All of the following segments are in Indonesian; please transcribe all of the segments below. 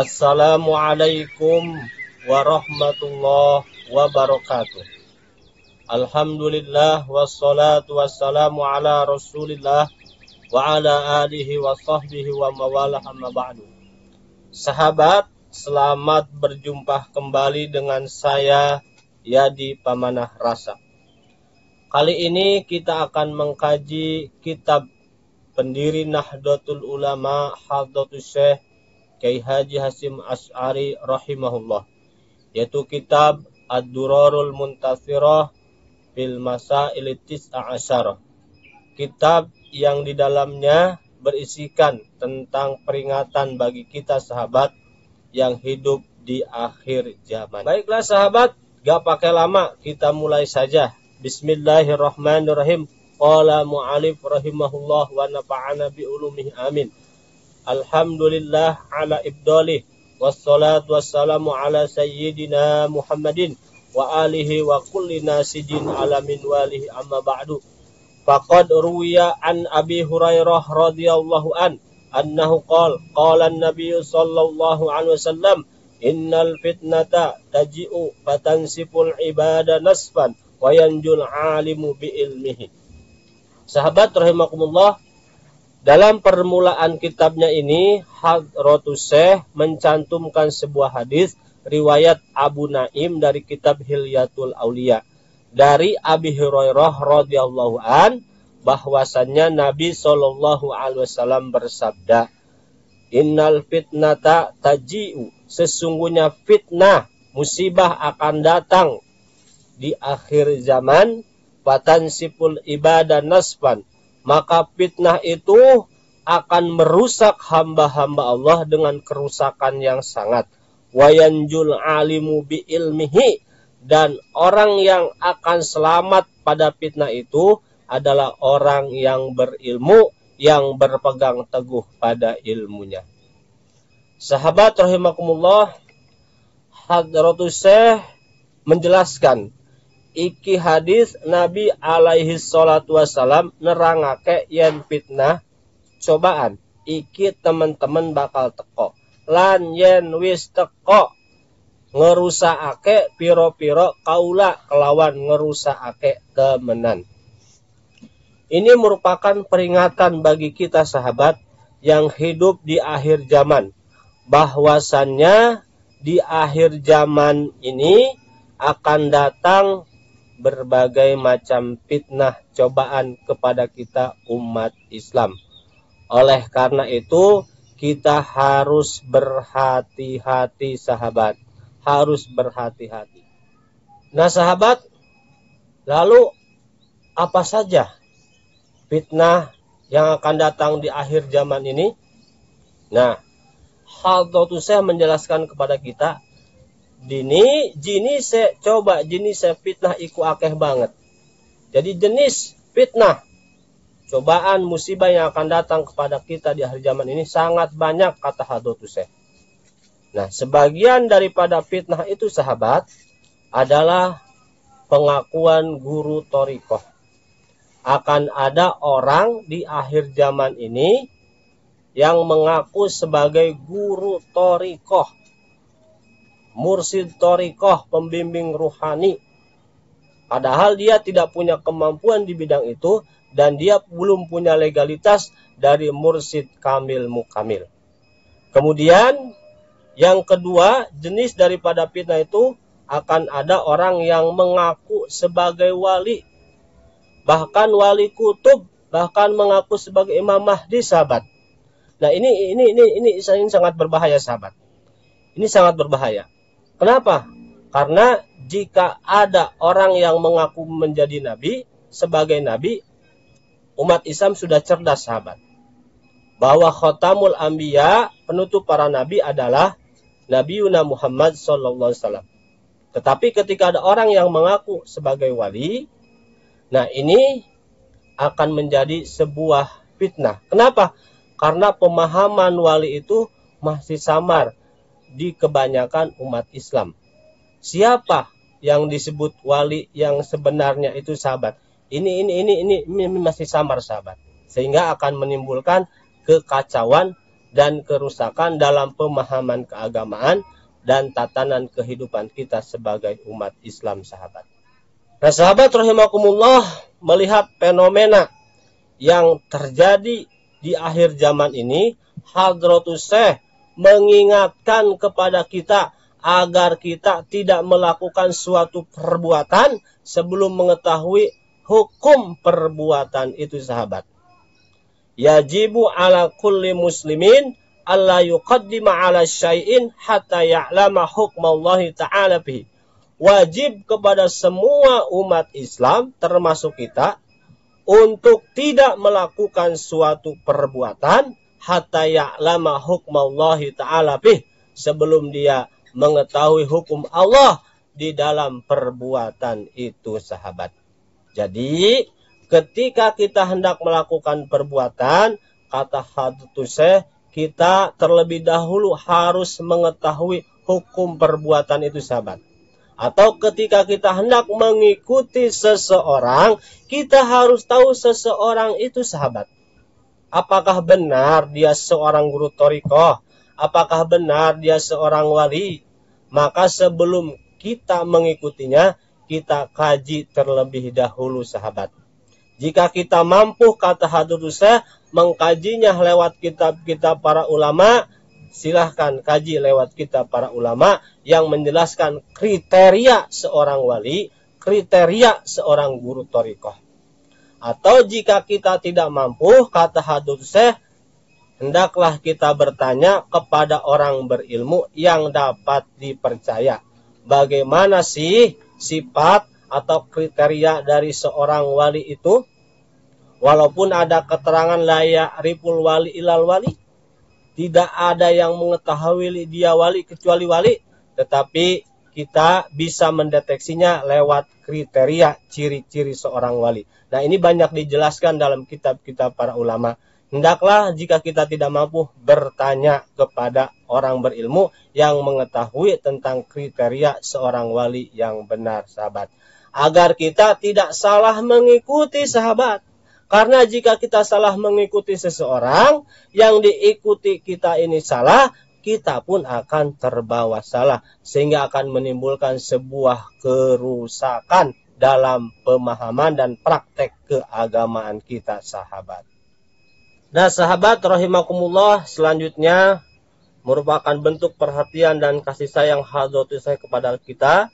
Assalamualaikum warahmatullahi wabarakatuh. Alhamdulillah wassalatu wassalamu ala Rasulillah wa ala alihi wa sahbihi wa mawalah amma ba'du. Sahabat, selamat berjumpa kembali dengan saya Yadi Pamanah Rasa. Kali ini kita akan mengkaji kitab pendiri Nahdlatul Ulama Hadratus Syekh Kyai Haji Hasyim Asy'ari rahimahullah, yaitu kitab Ad-Durarul Muntathirah fil Masail Tis'asyarah. Kitab yang di dalamnya berisikan tentang peringatan bagi kita sahabat yang hidup di akhir zaman. Baiklah sahabat, gak pakai lama, kita mulai saja. Bismillahirrahmanirrahim. Qala mu'alif rahimahullah wa nafa'ana bi ulumihi amin. Alhamdulillah ala ibdalih wassalatu wassalamu ala sayyidina Muhammadin wa alihi wa kulli nasidin ala min walihi amma ba'du. Faqad ruwiya an Abi Hurairah radhiyallahu annahu qala an-nabiy sallallahu alaihi wasallam innal fitnata taji'u fatansiful ibada nasfan wa yanjul alimu bi ilmihi. Sahabat rahimakumullah, dalam permulaan kitabnya ini Hadratus Syekh mencantumkan sebuah hadis riwayat Abu Naim dari kitab Hilyatul Auliya dari Abi Hurairah radhiyallahu bahwasannya Nabi sallallahu alaihi wasallam bersabda, innal fitnata taji'u, sesungguhnya fitnah, musibah akan datang di akhir zaman, fatansipul ibadah nasfan, maka fitnah itu akan merusak hamba-hamba Allah dengan kerusakan yang sangat. Wayanjul alimu bi ilmihi, dan orang yang akan selamat pada fitnah itu adalah orang yang berilmu, yang berpegang teguh pada ilmunya. Sahabat rahimakumullah, Hadratus Syekh menjelaskan iki hadis Nabi alaihi salatu wassalam nerangake yen fitnah cobaan iki teman-teman bakal teko, lan yen wis teko ngerusakake piro-piro kaula kelawan ngerusakake temenan. Ini merupakan peringatan bagi kita sahabat yang hidup di akhir zaman, bahwasannya di akhir zaman ini akan datang berbagai macam fitnah cobaan kepada kita umat Islam. Oleh karena itu kita harus berhati-hati sahabat, harus berhati-hati. Nah sahabat, lalu apa saja fitnah yang akan datang di akhir zaman ini? Nah, Hadratus Syekh menjelaskan kepada kita, jenis fitnah iku akeh banget. Jadi jenis fitnah, cobaan, musibah yang akan datang kepada kita di akhir zaman ini sangat banyak, kata Hadratus Syekh. Nah, sebagian daripada fitnah itu sahabat adalah pengakuan guru thariqah. Akan ada orang di akhir zaman ini yang mengaku sebagai guru thariqah, mursyid thariqah, pembimbing ruhani. Padahal dia tidak punya kemampuan di bidang itu dan dia belum punya legalitas dari mursyid kamil mukamil. Kemudian yang kedua, jenis daripada fitnah itu akan ada orang yang mengaku sebagai wali, bahkan wali kutub, bahkan mengaku sebagai Imam Mahdi sahabat. Nah ini sangat berbahaya sahabat. Ini sangat berbahaya. Kenapa? Karena jika ada orang yang mengaku menjadi nabi, sebagai nabi, umat Islam sudah cerdas sahabat, bahwa khatamul anbiya, penutup para nabi adalah Nabi Muhammad sallallahu alaihi wasallam. Tetapi ketika ada orang yang mengaku sebagai wali, nah ini akan menjadi sebuah fitnah. Kenapa? Karena pemahaman wali itu masih samar di kebanyakan umat Islam. Siapa yang disebut wali yang sebenarnya itu sahabat? Ini masih samar sahabat. Sehingga akan menimbulkan kekacauan dan kerusakan dalam pemahaman keagamaan dan tatanan kehidupan kita sebagai umat Islam, sahabat. Nah, sahabat rahimakumullah, melihat fenomena yang terjadi di akhir zaman ini, Hadratus Syekh mengingatkan kepada kita agar kita tidak melakukan suatu perbuatan sebelum mengetahui hukum perbuatan itu, sahabat. Yajibu ala kulli muslimin alla yuqaddima ala syai'in hatta ya'lama hukmallahi ta'ala bihi. Wajib kepada semua umat Islam, termasuk kita, untuk tidak melakukan suatu perbuatan hatta ya'lama hukmallahi ta'ala bih, sebelum dia mengetahui hukum Allah di dalam perbuatan itu, sahabat. Jadi ketika kita hendak melakukan perbuatan, kata Hadratus Syekh, kita terlebih dahulu harus mengetahui hukum perbuatan itu, sahabat. Atau ketika kita hendak mengikuti seseorang, kita harus tahu seseorang itu, sahabat. Apakah benar dia seorang guru thariqah? Apakah benar dia seorang wali? Maka sebelum kita mengikutinya, kita kaji terlebih dahulu, sahabat. Jika kita mampu, kata Hadratus Syekh, mengkajinya lewat kitab-kitab para ulama, silahkan kaji lewat kitab para ulama yang menjelaskan kriteria seorang wali, kriteria seorang guru thariqah. Atau jika kita tidak mampu, kata Hadratus Syekh, hendaklah kita bertanya kepada orang berilmu yang dapat dipercaya. Bagaimana sih sifat atau kriteria dari seorang wali itu? Walaupun ada keterangan la ya'riful wali ilal wali, tidak ada yang mengetahui dia wali kecuali wali, tetapi kita bisa mendeteksinya lewat kriteria ciri-ciri seorang wali. Nah, ini banyak dijelaskan dalam kitab-kitab para ulama. Hendaklah jika kita tidak mampu, bertanya kepada orang berilmu yang mengetahui tentang kriteria seorang wali yang benar, sahabat. Agar kita tidak salah mengikuti, sahabat. Karena jika kita salah mengikuti seseorang, yang diikuti kita ini salah, kita pun akan terbawa salah. Sehingga akan menimbulkan sebuah kerusakan dalam pemahaman dan praktek keagamaan kita, sahabat. Nah, sahabat rahimakumullah, selanjutnya merupakan bentuk perhatian dan kasih sayang Hadratus Syekh kepada kita.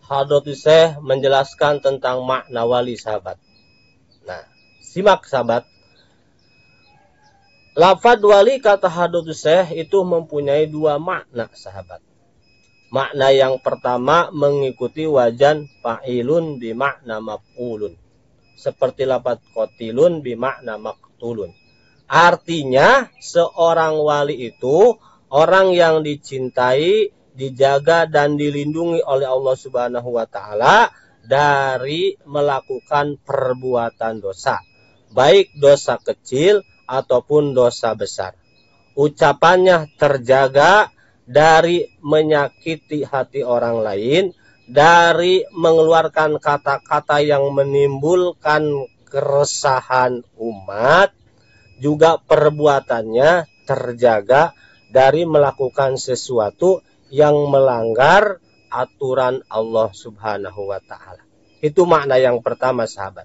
Hadratus Syekh menjelaskan tentang makna wali, sahabat. Nah, simak, sahabat. Lafaz wali, kata Hadratus Syekh, itu mempunyai dua makna, sahabat. Makna yang pertama mengikuti wajan fa'ilun bimakna maf'ulun. Seperti lafaz qatilun bimakna maqtulun. Artinya seorang wali itu orang yang dicintai, dijaga dan dilindungi oleh Allah Subhanahu wa taala dari melakukan perbuatan dosa, baik dosa kecil ataupun dosa besar. Ucapannya terjaga dari menyakiti hati orang lain, dari mengeluarkan kata-kata yang menimbulkan keresahan umat, juga perbuatannya terjaga dari melakukan sesuatu yang melanggar aturan Allah Subhanahu wa taala. Itu makna yang pertama, sahabat.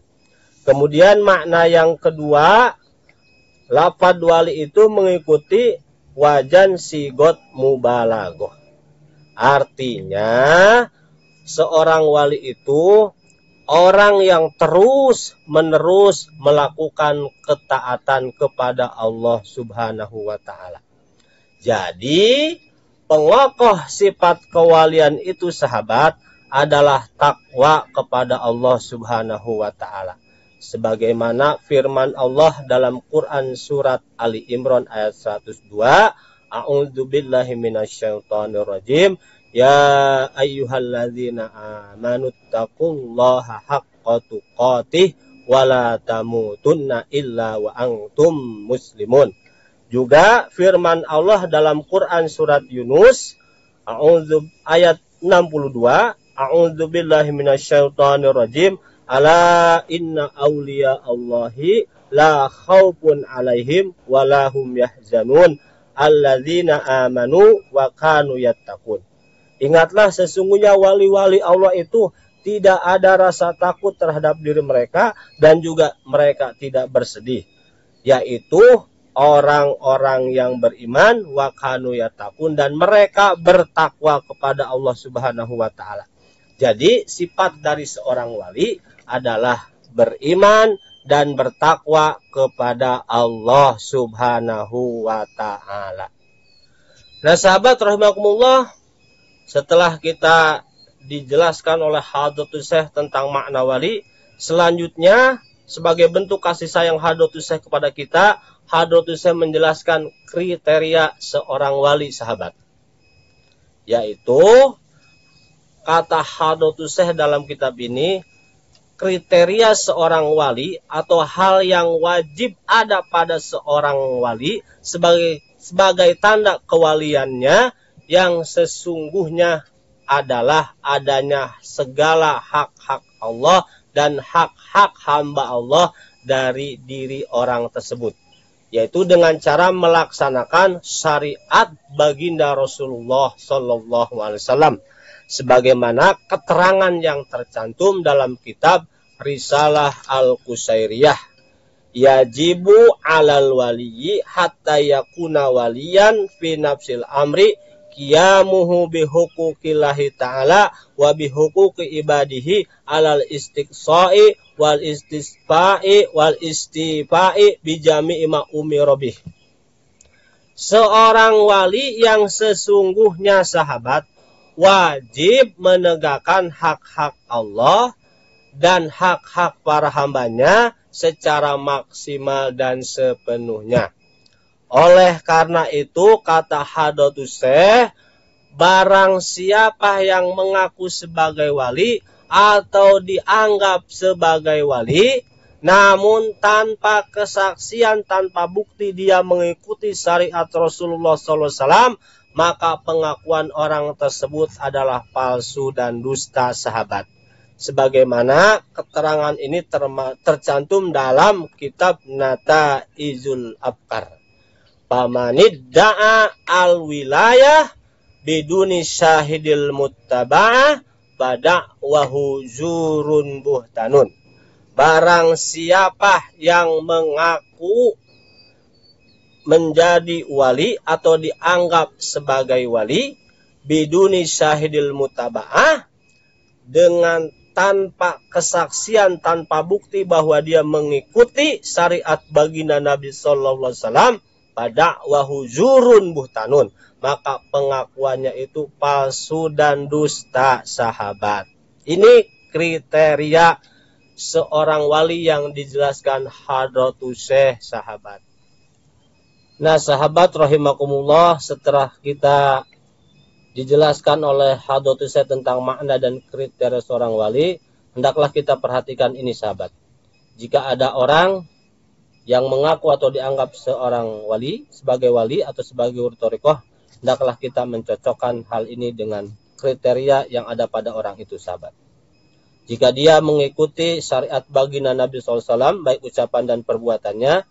Kemudian makna yang kedua, lafaz wali itu mengikuti wajan sigot mubalaghah. Artinya seorang wali itu orang yang terus-menerus melakukan ketaatan kepada Allah Subhanahu wa taala. Jadi, pengokoh sifat kewalian itu, sahabat, adalah takwa kepada Allah Subhanahu wa taala. Sebagaimana firman Allah dalam Quran surat Ali Imran ayat 102, A'udzubillahi minasyaitonirrajim. Ya ayyuhalladzina amanu taqullaha haqqa tuqatih wa la tamutunna illa wa antum muslimun. Juga firman Allah dalam Quran surat Yunus ayat 62, A'udzubillahi minasyaitonirrajim. Ala inna awliya Allahi la khaufun alaihim wa lahum yahzanun. alladzina amanu wa kanu yattaqun. Ingatlah sesungguhnya wali-wali Allah itu tidak ada rasa takut terhadap diri mereka dan juga mereka tidak bersedih, yaitu orang-orang yang beriman wa kanu yattaqun dan mereka bertakwa kepada Allah Subhanahu wa taala. Jadi sifat dari seorang wali adalah beriman dan bertakwa kepada Allah Subhanahu wa taala. Nah, sahabat rahimakumullah, setelah kita dijelaskan oleh Hadratus Syekh tentang makna wali, selanjutnya sebagai bentuk kasih sayang Hadratus Syekh kepada kita, Hadratus Syekh menjelaskan kriteria seorang wali, sahabat. Yaitu kata Hadratus Syekh dalam kitab ini, kriteria seorang wali atau hal yang wajib ada pada seorang wali sebagai tanda kewaliannya yang sesungguhnya adalah adanya segala hak-hak Allah dan hak-hak hamba Allah dari diri orang tersebut, yaitu dengan cara melaksanakan syariat baginda Rasulullah Sallallahu Alaihi Wasallam, sebagaimana keterangan yang tercantum dalam kitab Risalah Al-Qusairiyah. Yajibu alal waliyyi hatta yakuna waliyan fi nafsil amri qiyamuhu bihuquqillahi ta'ala wa bihuquqi ibadihi alal istiqsa'i wal istisfa'i wal istifa'i bijami'i ma umira bih. Seorang wali yang sesungguhnya, sahabat, wajib menegakkan hak-hak Allah dan hak-hak para hambanya secara maksimal dan sepenuhnya. Oleh karena itu, kata Hadratus Syekh, barang siapa yang mengaku sebagai wali atau dianggap sebagai wali, namun tanpa kesaksian, tanpa bukti dia mengikuti syariat Rasulullah SAW, maka pengakuan orang tersebut adalah palsu dan dusta, sahabat. Sebagaimana keterangan ini tercantum dalam kitab Nataizul Afkar. Pamanidda'a al-wilayah biduni syahidil muttaba'ah bada'wahu zurun buhtanun. Barang siapa yang mengaku menjadi wali atau dianggap sebagai wali biduni syahidil muttaba'ah, dengan tanpa kesaksian, tanpa bukti bahwa dia mengikuti syariat baginda Nabi Sallallahu Alaihi Wasallam, pada wahuzurun buhtanun, maka pengakuannya itu palsu dan dusta, sahabat. Ini kriteria seorang wali yang dijelaskan Hadratus Syekh, sahabat. Nah, sahabat rahimakumullah, setelah kita dijelaskan oleh Hadratus Syekh tentang makna dan kriteria seorang wali, hendaklah kita perhatikan ini, sahabat. Jika ada orang yang mengaku atau dianggap seorang wali, sebagai wali atau sebagai guru thariqah, hendaklah kita mencocokkan hal ini dengan kriteria yang ada pada orang itu, sahabat. Jika dia mengikuti syariat baginda Nabi SAW, baik ucapan dan perbuatannya,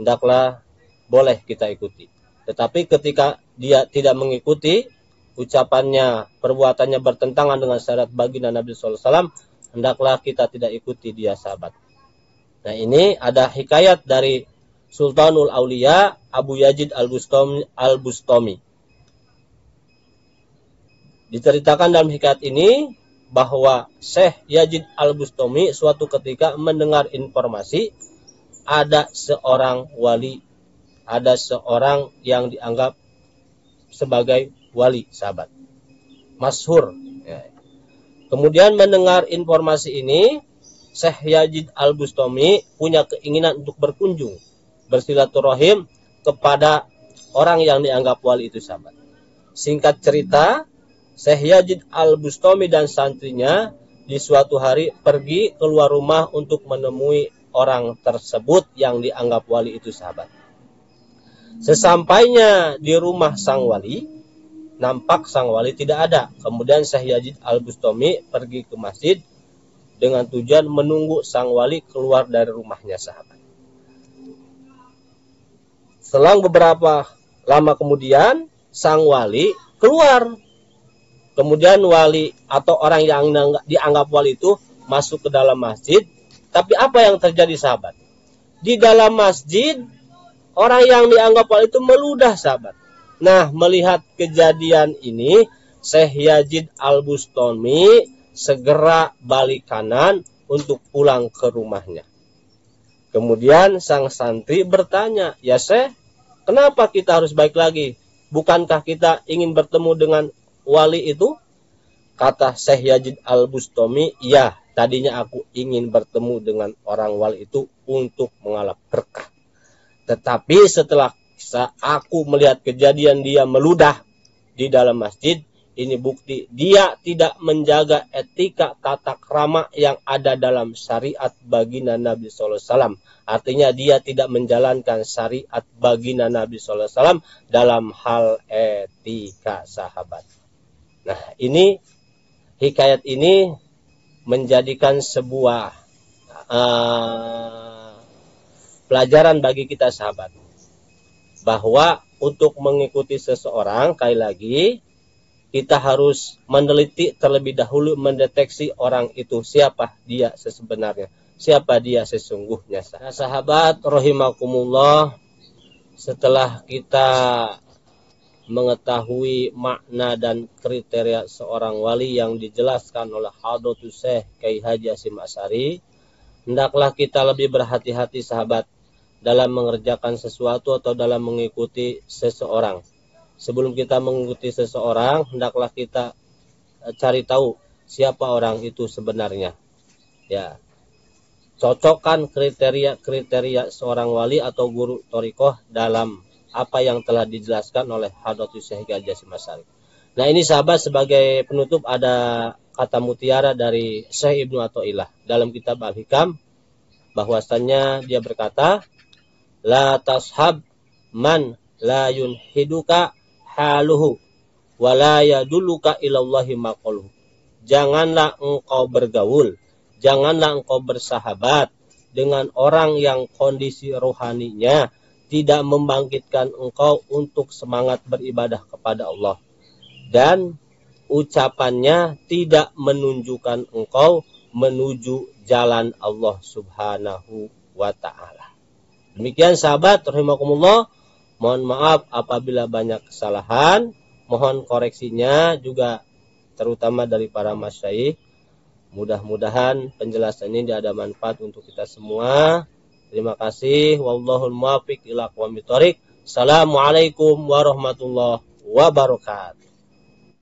hendaklah boleh kita ikuti. Tetapi ketika dia tidak mengikuti, ucapannya, perbuatannya bertentangan dengan syariat baginda Nabi SAW, hendaklah kita tidak ikuti dia, sahabat. Nah, ini ada hikayat dari Sultanul Aulia Abu Yazid Al-Bustami. Diceritakan dalam hikayat ini bahwa Syekh Yazid Al-Bustami suatu ketika mendengar informasi ada seorang wali, ada seorang yang dianggap sebagai wali, sahabat, masyhur. Kemudian mendengar informasi ini, Syekh Yazid Al-Bustami punya keinginan untuk berkunjung, bersilaturahim kepada orang yang dianggap wali itu, sahabat. Singkat cerita, Syekh Yazid Al-Bustami dan santrinya di suatu hari pergi keluar rumah untuk menemui orang tersebut yang dianggap wali itu, sahabat. Sesampainya di rumah sang wali, nampak sang wali tidak ada. Kemudian Syekh Yazid Al-Bustami pergi ke masjid dengan tujuan menunggu sang wali keluar dari rumahnya, sahabat. Selang beberapa lama kemudian sang wali keluar. Kemudian wali atau orang yang dianggap wali itu masuk ke dalam masjid. Tapi apa yang terjadi sahabat? Di dalam masjid, orang yang dianggap wali itu meludah sahabat. Nah, melihat kejadian ini, Syekh Yazid Al-Bustami segera balik kanan untuk pulang ke rumahnya. Kemudian sang santri bertanya, "Ya Syekh, kenapa kita harus balik lagi? Bukankah kita ingin bertemu dengan wali itu?" Kata Syekh Yazid Al-Bustami, "Ya, tadinya aku ingin bertemu dengan orang wali itu untuk mengalap berkah. Tetapi setelah aku melihat kejadian dia meludah di dalam masjid, ini bukti dia tidak menjaga etika tata krama yang ada dalam syariat baginda Nabi SAW. Artinya dia tidak menjalankan syariat baginda Nabi SAW dalam hal etika sahabat." Nah, ini hikayat ini menjadikan sebuah pelajaran bagi kita sahabat. Bahwa untuk mengikuti seseorang, sekali lagi, kita harus meneliti terlebih dahulu, mendeteksi orang itu siapa dia sebenarnya, siapa dia sesungguhnya. Nah, sahabat rahimakumullah, setelah kita mengetahui makna dan kriteria seorang wali yang dijelaskan oleh Hadratus Syekh Kyai Haji Hasyim Asy'ari, hendaklah kita lebih berhati-hati sahabat dalam mengerjakan sesuatu atau dalam mengikuti seseorang. Sebelum kita mengikuti seseorang, hendaklah kita cari tahu siapa orang itu sebenarnya. Ya, cocokkan kriteria seorang wali atau guru thariqah dalam apa yang telah dijelaskan oleh Hadratus Syekh Haji Hasyim Asy'ari. Nah, ini sahabat, sebagai penutup ada kata mutiara dari Syekh Ibnu Athaillah dalam kitab Al-Hikam, bahwasannya dia berkata, "La tashab man la yunhiduka haluhu wa la yadulluka ilallahi maqaluhu." Janganlah engkau bergaul, janganlah engkau bersahabat dengan orang yang kondisi rohaninya tidak membangkitkan engkau untuk semangat beribadah kepada Allah, dan ucapannya tidak menunjukkan engkau menuju jalan Allah Subhanahu wa ta'ala. Demikian sahabat rahimakumullah, mohon maaf apabila banyak kesalahan, mohon koreksinya juga terutama dari para masyayikh. Mudah-mudahan penjelasan ini ada manfaat untuk kita semua. Terima kasih. Wallahul muwaffiq ila aqwamit thoriq. Assalamualaikum warahmatullahi wabarakatuh.